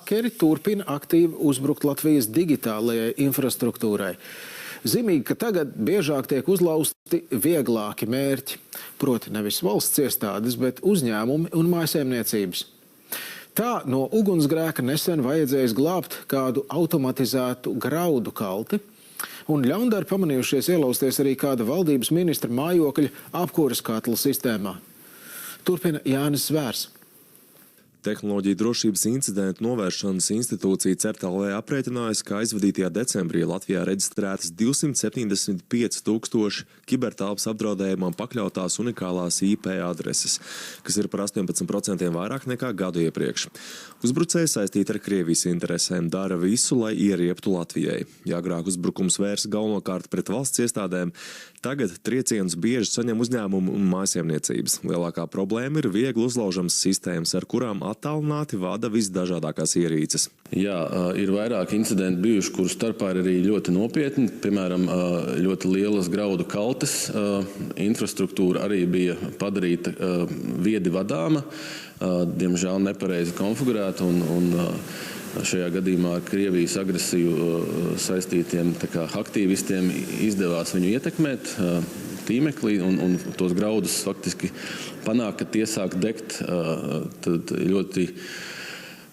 hakeri turpina aktīvi uzbrukt Latvijas digitālajai infrastruktūrai. Zīmīgi, ka tagad biežāk tiek uzlausti vieglāki mērķi, proti nevis valsts iestādes, bet uzņēmumi un mājsaimniecības. Tā no ugunsgrēka nesen vajadzējis glābt kādu automatizētu graudu kalti, un ļaundari pamanījušies ielausties arī kāda valdības ministra mājokļa apkūres katla sistēmā. Turpina Jānis Zvērs. Tehnoloģiju drošības incidentu novēršanas institūcija CERT.LV aprēķinājusi, ka aizvadītajā decembrī Latvijā reģistrētas 275 000 kibertelpas apdraudējumam pakļautās unikālās IP adreses, kas ir par 18% vairāk nekā gadu iepriekš. Uzbrucēji saistīti ar Krievijas interesēm dara visu, lai ierieptu Latvijai. Ja agrāk uzbrukums vērs galvenokārt pret valsts iestādēm, tagad triecienus bieži saņem uzņēmumu un mājsaimniecības. Lielākā problēma ir viegli uzlaužamas sistēmas, ar kurām attālināti vada visdažādākās ierīces. Jā, ir vairāk incidenti bijuši, kuru starpā ir arī ļoti nopietni. Piemēram, ļoti lielas graudu kaltes. Infrastruktūra arī bija padarīta viedi vadāma, diemžēl nepareizi konfigurēta un šajā gadījumā ar Krievijas agresiju saistītiem aktīvistiem izdevās viņu ietekmēt tīmeklī un tos graudus faktiski panāk, ka tie sāk degt. Tad ļoti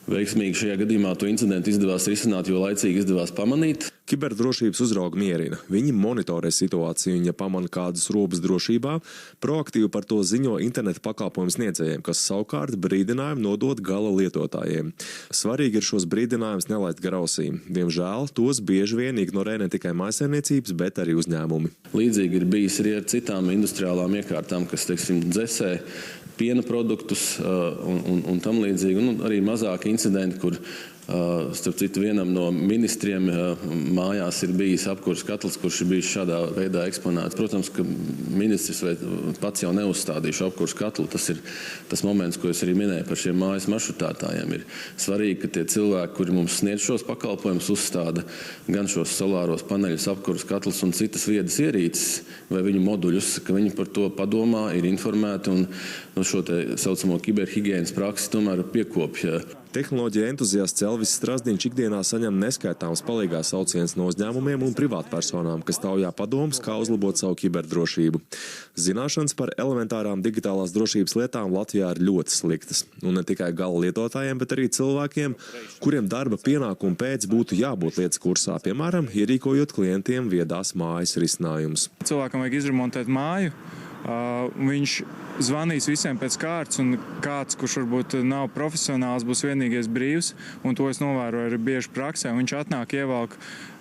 veiksmīgi šajā gadījumā to incidentu izdevās risināt, jo laicīgi izdevās pamanīt. Kiberdrošības uzrauga mierina. Viņi monitorē situāciju un, ja pamana kādas robas drošībā, proaktīvi par to ziņo interneta pakalpojumu sniedzējiem, kas savukārt brīdinājumu nodod gala lietotājiem. Svarīgi ir šos brīdinājumus nelaist grausīm. Diemžēl tos bieži vien ignorē ne tikai mājsaimniecības, bet arī uzņēmumi. Līdzīgi ir bijis arī ar citām industriālām iekārtām, kas, dzesē piena produktus un tam līdzīgi. Un arī mazāki incidenti, kur starp citu vienam no ministriem mājās ir bijis apkures katls, kurš ir bijis šādā veidā eksponēts. Protams, ka ministrs pats jau neuzstādīšu apkures katlu. Tas ir tas moments, ko es arī minēju par šiem mājas maršrutētājiem. Ir svarīgi, ka tie cilvēki, kuri mums sniedz šos pakalpojumus, uzstāda gan šos solāros paneļus, apkures katlus un citas viedas ierīces vai viņu moduļus, ka viņi par to padomā, ir informēti un šo te saucamo kiberhigienas praksi tomēr piekopja. Tehnoloģija entuziasts Elvis Strasdiņš ikdienā saņem neskaitāmas palīgās sauciens no uzņēmumiem un privātpersonām, kas taujā padomus, kā uzlabot savu kiberdrošību. Zināšanas par elementārām digitālās drošības lietām Latvijā ir ļoti sliktas. Un ne tikai gala lietotājiem, bet arī cilvēkiem, kuriem darba pienākumu pēc būtu jābūt lietas kursā, piemēram, ierīkojot klientiem viedās mājas risinājumus. Cilvēkam vajag izremontēt māju. Viņš zvanīs visiem pēc kārtas, un kāds, kurš varbūt nav profesionāls, būs vienīgais brīvs, un to es novēroju arī bieži praksē. Viņš atnāk, ievelk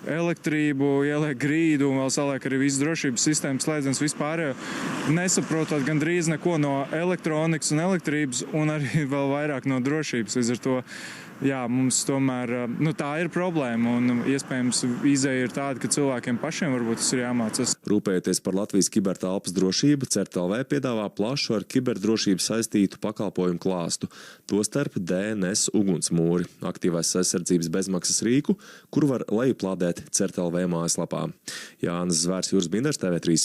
elektrību, ieliek grīdu un vēl saliek arī visas drošības sistēmas slēdziens vispārējo, nesaprotot gandrīz neko no elektronikas un elektrības, un arī vēl vairāk no drošības. Līdz ar to, jā, mums tomēr tā ir problēma, un iespējams izeja ir tāda, ka cilvēkiem pašiem varbūt tas ir jāmācās. Rūpējoties par Latvijas kibertelpas drošību, CERT.LV piedāvā plašu ar kiberdrošību saistītu pakalpojumu klāstu, tostarp DNS ugunsmūri, aktīvās aizsardzības bezmaksas rīku, kuru var lejuplādēt CERT.LV mājaslapā. Jānis Zvērs, Juris Binders, TV3.